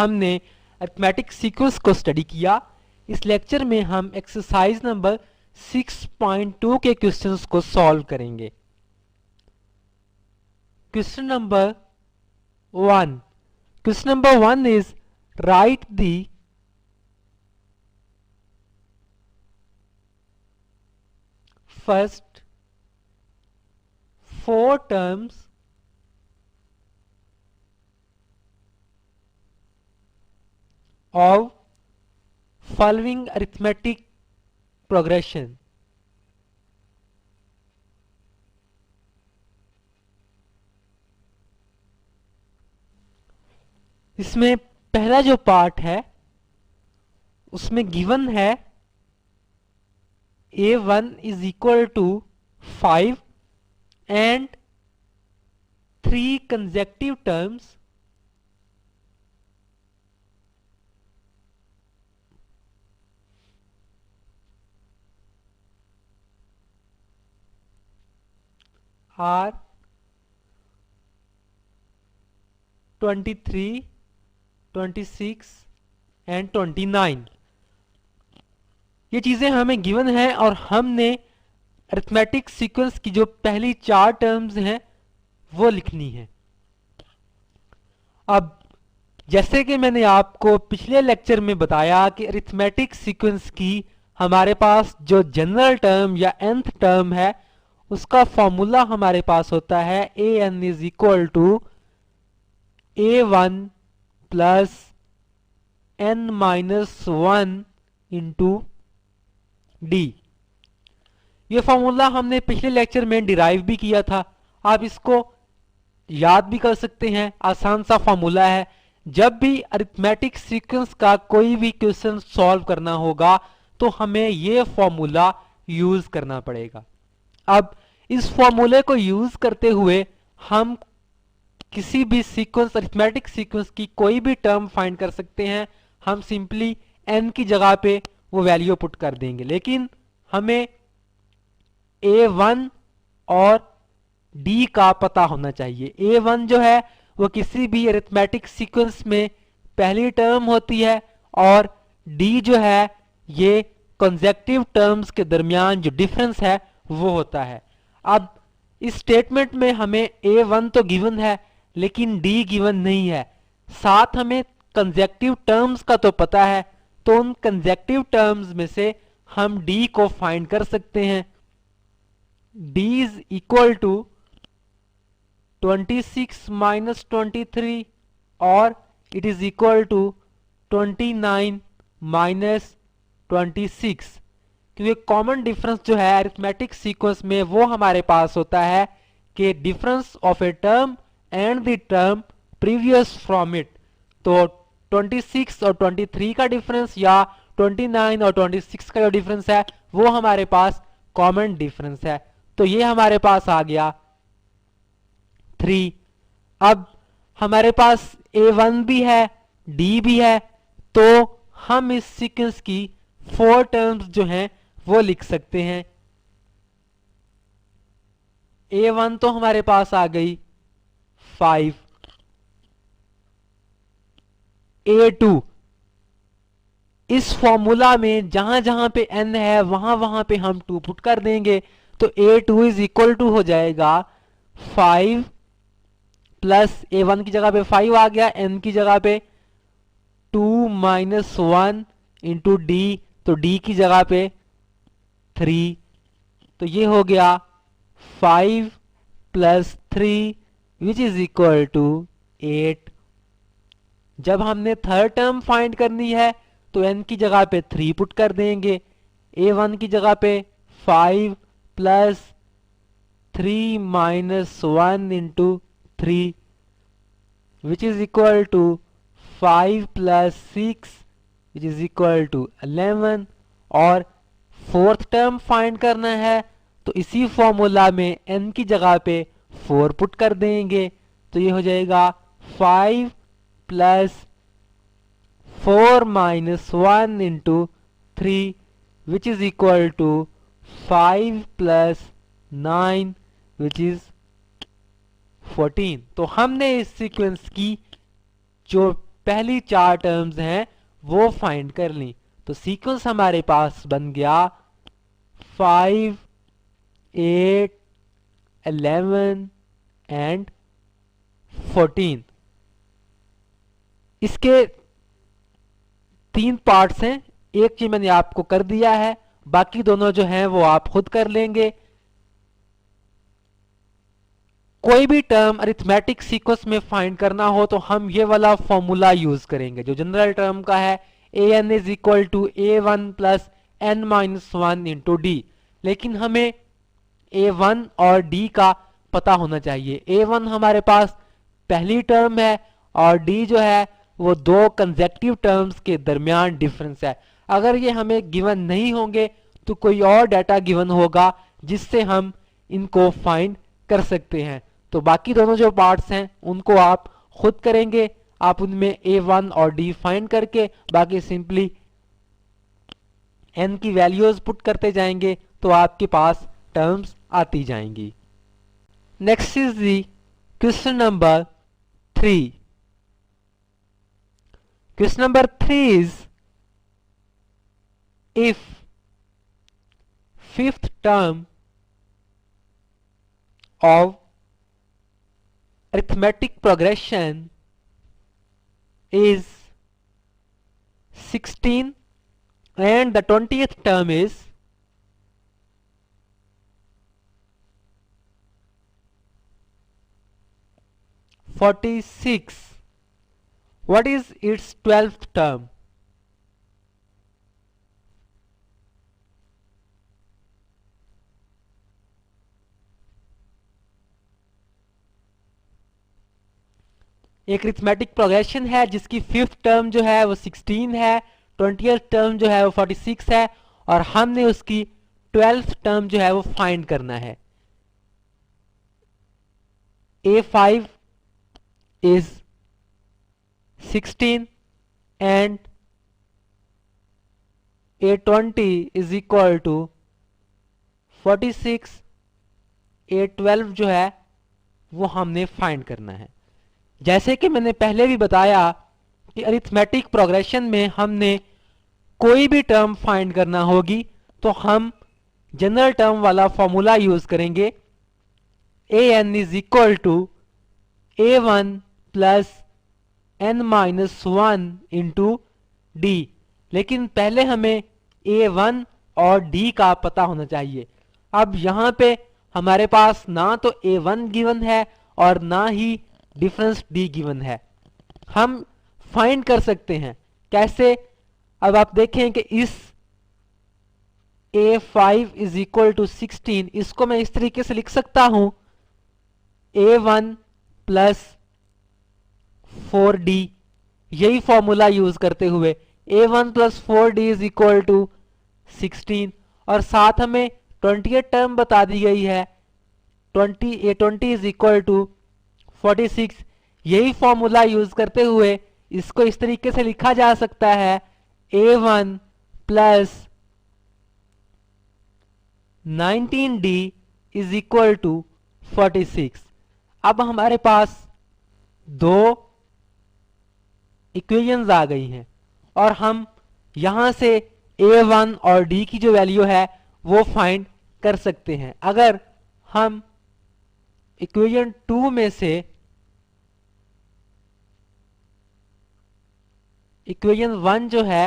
हमने arithmetic sequence को study किया। इस लेक्चर में हम एक्सरसाइज नंबर 6.2 के क्वेश्चंस को सॉल्व करेंगे। Question number 1 question number 1 is right the first 4 terms of following arithmetic progression. इसमें पहला जो पार्ट है उसमें गिवन है a1 is equal to 5 and 3 consecutive terms are 23, 26 and 29। ये चीजें हमें गिवन है और हमने अरिथमेटिक सीक्वेंस की जो पहली 4 टर्म्स हैं वो लिखनी है। अब जैसे कि मैंने आपको पिछले लेक्चर में बताया कि अरिथमेटिक सीक्वेंस की हमारे पास जो जनरल टर्म या nth टर्म है उसका फॉर्मूला हमारे पास होता है an is equal to a1 plus n minus 1 into D. ये फॉर्मूला हमने पिछले लेक्चर में डिराइव भी किया था, आप इसको याद भी कर सकते हैं। आसान सा फॉर्मूला है। जब भी अरिथमेटिक सीक्वेंस का कोई भी क्वेश्चन सॉल्व करना होगा तो हमें ये फॉर्मूला यूज करना पड़ेगा। अब इस फॉर्मूले को यूज करते हुए हम किसी भी सीक्वेंस अरिथमेटिक सीक्वेंस की कोई भी टर्म फाइंड कर सकते हैं। हम सिंपली n की जगह पे वो वैल्यू पुट कर देंगे, लेकिन हमें a1 और d का पता होना चाहिए। a1 जो है वो किसी भी अरिथमेटिक सीक्वेंस में पहली टर्म होती है और d जो है ये कंसेक्टिव टर्म्स के दरमियान जो डिफरेंस है वो होता है। अब इस स्टेटमेंट में हमें a1 तो गिवन है लेकिन d गिवन नहीं है। साथ हमें कंसेक्टिव टर्म्स का तो पता है, तो उन कंसेक्टिव टर्म्स में से हम d को फाइंड कर सकते हैं। d is equal to 26 minus 23 और it is equal to 29 minus 26, क्योंकि कॉमन डिफरेंस जो है अरिथमेटिक सीक्वेंस में वो हमारे पास होता है कि difference of a term and the term previous from it. तो 26 और 23 का डिफरेंस या 29 और 26 का जो डिफरेंस है वो हमारे पास कॉमन डिफरेंस है। तो ये हमारे पास आ गया 3। अब हमारे पास a1 भी है d भी है, तो हम इस सीक्वेंस की 4 टर्म्स जो हैं वो लिख सकते हैं। a1 तो हमारे पास आ गई 5, a2 इस फॉर्मूला में जहां जहां पे n है वहां वहां पे हम 2 पुट कर देंगे, तो a2 इज इक्वल टू हो जाएगा 5 प्लस a1 की जगह पे 5 आ गया, n की जगह पे 2 माइनस 1 इंटू डी, तो d की जगह पे 3, तो ये हो गया 5 plus 3 which is equal to 8। जब हमने थर्ड टर्म फाइंड करनी है तो n की जगह पे 3 पुट कर देंगे, a1 की जगह पे 5 plus 3 minus 1 into 3 which is equal to 5 plus 6 which is equal to 11। और फोर्थ टर्म फाइंड करना है तो इसी फॉर्मूला में n की जगह पे 4 पुट कर देंगे, तो ये हो जाएगा 5 plus 4 minus 1 into 3 which is equal to 5 plus 9 which is 14। तो हमने इस सीक्वेंस की जो पहली 4 टर्म्स हैं वो फाइंड कर ली। तो सीक्वेंस हमारे पास बन गया 5, 8, 11 एंड 14। इसके 3 पार्ट्स हैं, एक चीज मैंने आपको कर दिया है, बाकी दोनों जो हैं वो आप खुद कर लेंगे। कोई भी टर्म अरिथमेटिक सीक्वेंस में फाइंड करना हो तो हम ये वाला फॉर्मूला यूज करेंगे जो जनरल टर्म का है, a n is equal to a one plus n minus one into D. लेकिन हमें ए वन और डी का पता होना चाहिए। ए वन हमारे पास पहली टर्म है और डी जो है वो 2 कंसेक्यूटिव टर्म्स के दरमियान डिफरेंस है। अगर ये हमें गिवन नहीं होंगे तो कोई और डाटा गिवन होगा जिससे हम इनको फाइंड कर सकते हैं। तो बाकी दोनों जो पार्ट्स हैं उनको आप खुद करेंगे, आप उनमें A1 और D फाइंड करके बाकी सिंपली n की वैल्यूज पुट करते जाएंगे तो आपके पास टर्म्स आती जाएंगी। Next is the question number 3। Question number 3 is if fifth term of arithmetic progression is 16 and the 20th term is 46, what is its 12th term? एक अरिथमेटिक प्रोग्रेशन है जिसकी 5th टर्म जो है वो 16 है, 20th टर्म जो है वो 46 है और हमने उसकी 12th टर्म जो है वो फाइंड करना है। A5 is 16 and A20 is equal to 46, A12 जो है वो हमने फाइंड करना है। जैसे कि मैंने पहले भी बताया कि अरिथमेटिक प्रोग्रेशन में हमने कोई भी टर्म फाइंड करना होगी तो हम जनरल टर्म वाला फॉर्मूला यूज करेंगे, a n is equal to a one plus n minus one into D. लेकिन पहले हमें ए वन और डी का पता होना चाहिए। अब यहाँ पे हमारे पास ना तो ए वन गिवन है और ना ही डिफरेंस डी गिवन है। हम फाइंड कर सकते हैं कैसे? अब आप देखें कि इस A5 इज इक्वल टू 16, इसको मैं इस तरीके से लिख सकता हूं, A1 प्लस 4D, यही फॉर्मूला यूज करते हुए A1 plus 4D is equal to 16 और साथ हमें 20th टर्म बता दी गई है, A20 इज इक्वल टू 46। यही फॉर्मूला यूज करते हुए इसको इस तरीके से लिखा जा सकता है, A1 plus 19D is equal to 46। अब हमारे पास 2 इक्वेशंस आ गई हैं और हम यहां से A1 और D की जो वैल्यू है वो फाइंड कर सकते हैं। अगर हम इक्वेशन 2 में से इक्वेशन 1 जो है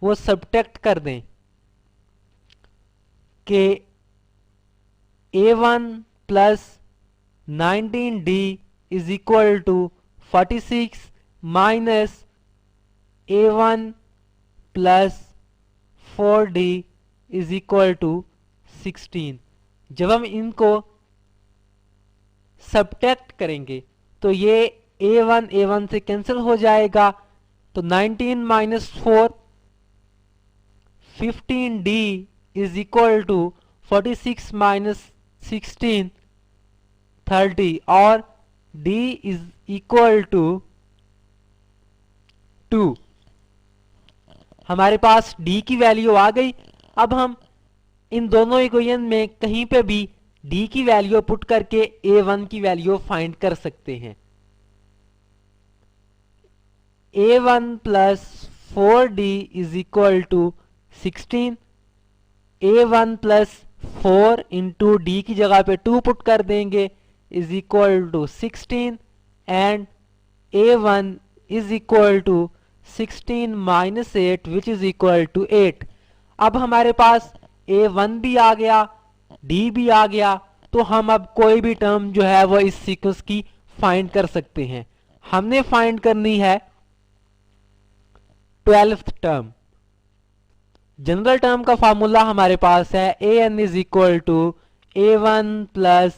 वो सब्ट्रैक्ट कर दें कि A1 plus 19D is equal to 46 minus A1 plus 4D is equal to 16। जब हम इनको सब्ट्रैक्ट करेंगे तो ये A1 से कैंसिल हो जाएगा, तो 19 minus 4 15D is equal to 46 minus 16 30 और D इज इक्वल टू 2। हमारे पास D की वैल्यू आ गई। अब हम इन दोनों इक्वेशन में कहीं पे भी D की वैल्यू पुट करके A1 की वैल्यू फाइंड कर सकते हैं। a1 plus 4d is equal to 16। a1 plus 4 into D की जगह पे 2 पुट कर देंगे is equal to 16 and a1 is equal to 16 minus 8 which is equal to 8। अब हमारे पास a1 भी आ गया, d भी आ गया, तो हम अब कोई भी टर्म जो है वो इस सीक्वेंस की फाइंड कर सकते हैं। हमने फाइंड करनी है 12th टर्म। जनरल टर्म का फार्मूला हमारे पास है an is equal to a1 plus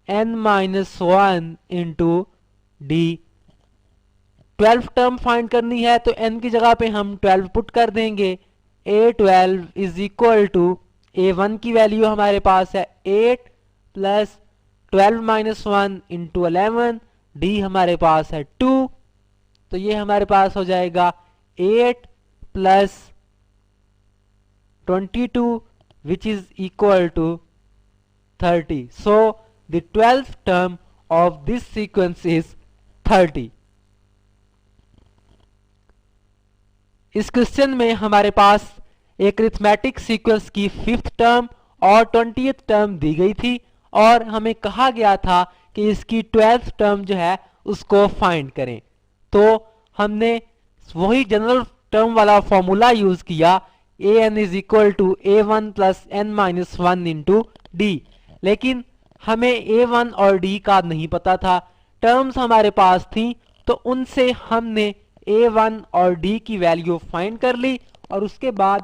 n minus 1 into D. 12 term find करनी है तो n की जगह पे हम 12 पुट कर देंगे। a12 is equal to a1 की वैल्यू हमारे पास है 8 प्लस 12 माइनस 1 इंटू 11, डी हमारे पास है 2, तो ये हमारे पास हो जाएगा 8 plus 22 which is equal to 30. So the 12th term of this sequence is 30. इस क्वेश्चन में हमारे पास एक अरिथमेटिक सीक्वेंस की 5th टर्म और 20th टर्म दी गई थी और हमें कहा गया था कि इसकी 12th टर्म जो है उसको फाइंड करें। तो हमने वही जनरल टर्म वाला फॉर्मूला यूज किया, an is equal to a1 plus n minus 1 into D. लेकिन हमें a1 और d का नहीं पता था, टर्म्स हमारे पास थी, तो उनसे हमने a1 और d की वैल्यू फाइंड कर ली और उसके बाद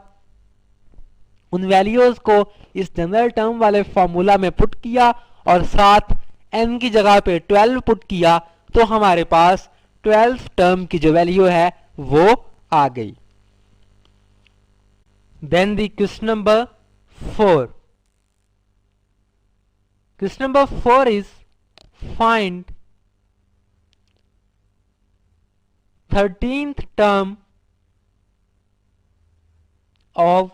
उन वैल्यूज को इस जनरल टर्म वाले फॉर्मूला में पुट किया और साथ n की जगह पे 12 पुट किया, तो हमारे पास 12th टर्म की जो वैल्यू है वो आ गई। Then the question number 4. Question number 4 is find 13th term of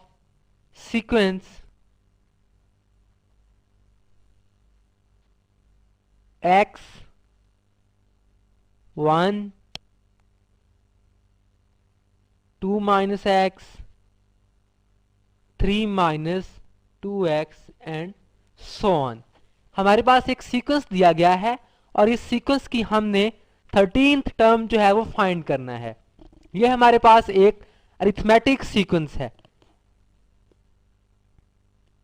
sequence x 1 2 minus x 3 minus 2x and so on. हमारे पास एक सीक्वेंस दिया गया है और इस सीक्वेंस की हमने 13th टर्म जो है वो फाइंड करना है। ये हमारे पास एक अरिथमेटिक सीक्वेंस है,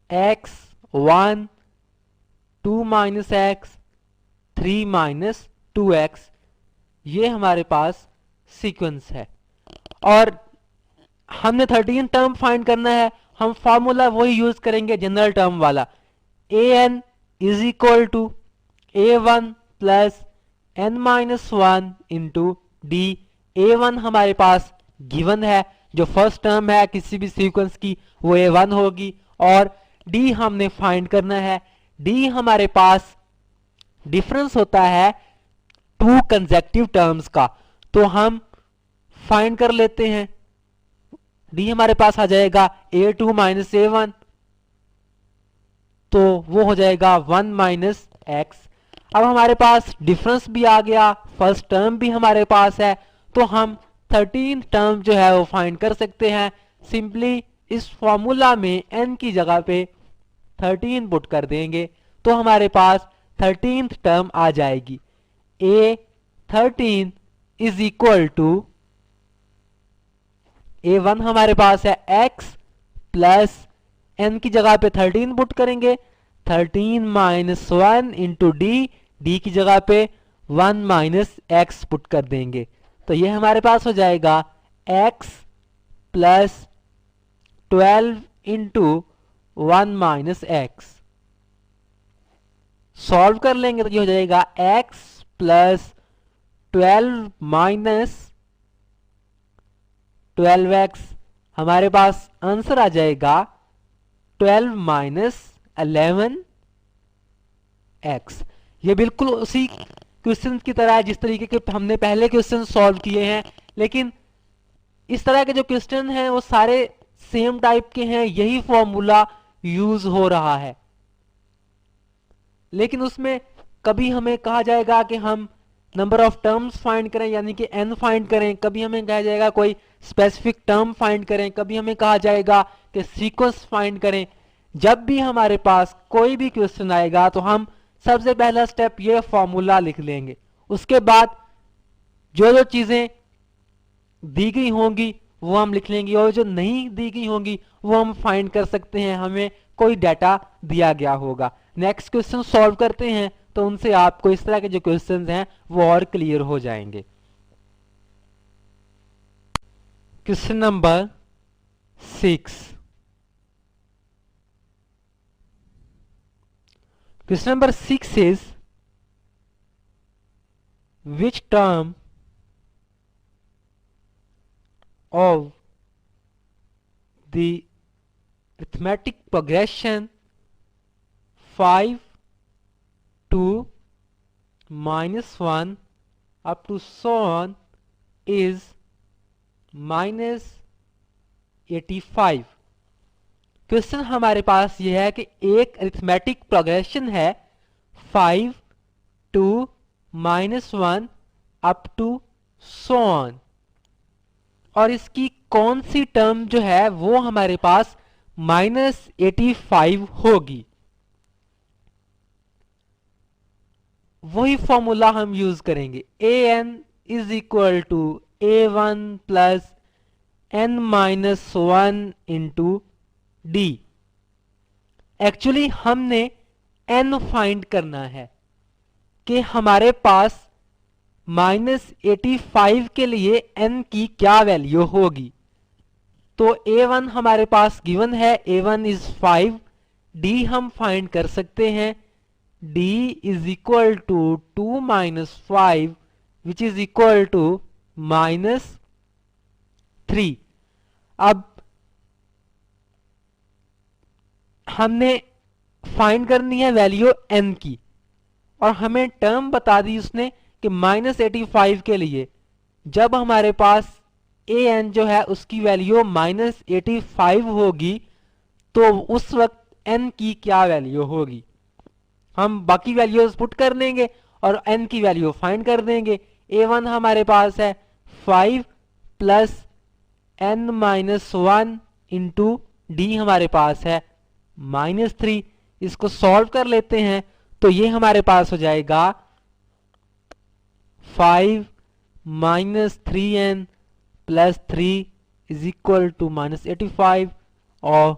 x 1 2 minus x 3 minus 2x, ये हमारे पास सीक्वेंस है और हमने 13th टर्म फाइंड करना है। हम फॉर्मूला वही यूज करेंगे जनरल टर्म वाला, an is equal to a1 plus n minus 1 into D. a1 हमारे पास गिवन है, जो फर्स्ट टर्म है किसी भी सीक्वेंस की वो a1 होगी, और d हमने फाइंड करना है। d हमारे पास डिफरेंस होता है 2 कंसेक्टिव टर्म्स का, तो हम फाइंड कर लेते हैं। d हमारे पास आ जाएगा a2 माइनस a1, तो वो हो जाएगा 1 माइनस x। अब हमारे पास डिफरेंस भी आ गया, फर्स्ट टर्म भी हमारे पास है, तो हम 13 टर्म जो है वो फाइंड कर सकते हैं। सिंपली इस फॉर्मूला में n की जगह पे 13 पुट कर देंगे तो हमारे पास 13th टर्म आ जाएगी। a13 is equal to a1 हमारे पास है x प्लस n की जगह पे 13 पुट करेंगे, 13 माइनस 1 इंटू डी की जगह पे 1 माइनस x पुट कर देंगे, तो ये हमारे पास हो जाएगा x plus 12 into 1 minus x। Solve कर लेंगे तो ये हो जाएगा x प्लस 12 माइनस 12x। हमारे पास आंसर आ जाएगा 12 माइनस 11x। ये बिल्कुल उसी क्वेश्चन की तरह है जिस तरीके के हमने पहले क्वेश्चन सॉल्व किए हैं, लेकिन इस तरह के जो क्वेश्चन हैं वो सारे सेम टाइप के हैं, यही फॉर्मूला यूज हो रहा है। लेकिन उसमें कभी हमें कहा जाएगा कि हम नंबर ऑफ टर्म्स फाइंड करें यानी कि n फाइंड करें, कभी हमें कहा जाएगा कोई स्पेसिफिक टर्म फाइंड करें, कभी हमें कहा जाएगा कि सीक्वेंस फाइंड करें। जब भी हमारे पास कोई भी क्वेश्चन आएगा तो हम सबसे पहला स्टेप ये फॉर्मूला लिख लेंगे। उसके बाद जो जो चीजें दी गई होंगी वो हम लिख लेंगे और जो नहीं दी गई होंगी वो हम फाइंड कर सकते हैं, हमें कोई डाटा दिया गया होगा। नेक्स्ट क्वेश्चन सॉल्व करते हैं तो उनसे आपको इस तरह के जो क्वेश्चंस हैं वो और क्लियर हो जाएंगे। Question number 6। Question number 6 is, which term of the arithmetic progression 5 to -1 up to so on is -85। Question हमारे पास यह है कि एक अरिथमेटिक प्रोग्रेशन है 5 to -1 up to so on, और इसकी कौन सी टर्म जो है वो हमारे पास -85 होगी। वही फॉर्मूला हम यूज करेंगे, an is equal to a1 plus n-1 into d। Actually हमने n फाइंड करना है कि हमारे पास -85 के लिए n की क्या वैल्यू होगी। तो a1 हमारे पास गिवन है, a1 इज 5, d हम फाइंड कर सकते हैं, d is equal to 2 - 5 which is equal to -3। अब हमने फाइंड करनी है वैल्यू n की और हमें टर्म बता दी उसने कि -85 के लिए जब हमारे पास an जो है उसकी वैल्यू -85 होगी तो उस वक्त n की क्या वैल्यू होगी। हम बाकी वैल्यूज पुट कर देंगे और n की वैल्यू फाइंड कर देंगे। a1 हमारे पास है 5 प्लस n-1 इंटू d हमारे पास है -3। इसको सॉल्व कर लेते हैं तो ये हमारे पास हो जाएगा 5 - 3n plus 3 is equal to -85 और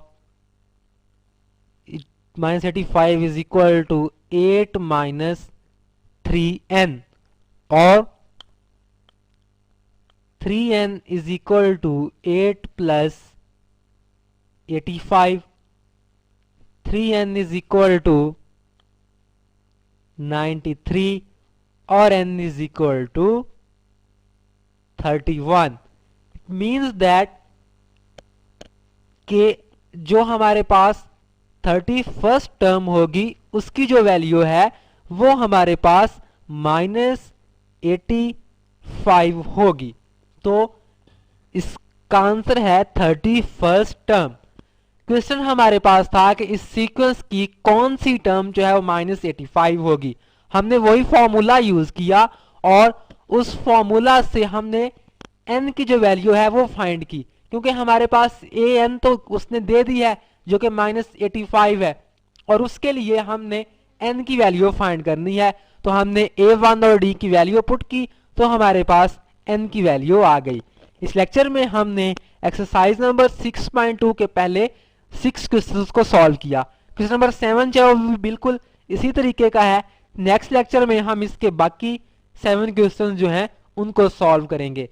-85 इज इक्वल टू 8 - 3n और 3n is equal to 8 plus 85। 3n is equal to 93 और n is equal to 31। It means that कि जो हमारे पास 31st टर्म होगी उसकी जो वैल्यू है वो हमारे पास -85 होगी। तो इसका आंसर है 31st टर्म। क्वेश्चन हमारे पास था कि इस सीक्वेंस की कौन सी टर्म जो है वो -85 होगी। हमने वही फॉर्मूला यूज किया और उस फॉर्मूला से हमने n की जो वैल्यू है वो फाइंड की, क्योंकि हमारे पास an तो उसने दे दी है जो कि -85 है और उसके लिए हमने n की वैल्यू फाइंड करनी है। तो हमने a1 और d की वैल्यू पुट की तो हमारे पास n की वैल्यू आ गई। इस लेक्चर में हमने एक्सरसाइज नंबर 6.2 के पहले 6 क्वेश्चंस को सॉल्व किया। क्वेश्चन नंबर 7 जो है वो बिल्कुल इसी तरीके का है। नेक्स्ट लेक्चर में हम इसके बाकी 7 क्वेश्चंस जो हैं उनको सॉल्व करेंगे।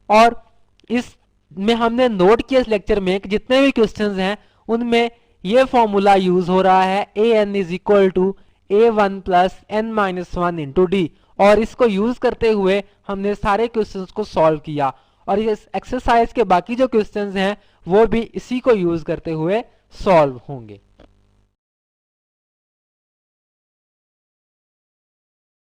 और इस में हमने नोट किया इस लेक्चर में कि जितने भी क्वेश्चंस हैं उनमें ये फॉर्मूला यूज हो रहा है an is equal to a1 plus n-1 into d, और इसको यूज करते हुए हमने सारे क्वेश्चंस को सॉल्व किया। और इस एक्सरसाइज के बाकी जो क्वेश्चंस हैं वो भी इसी को यूज करते हुए सॉल्व होंगे।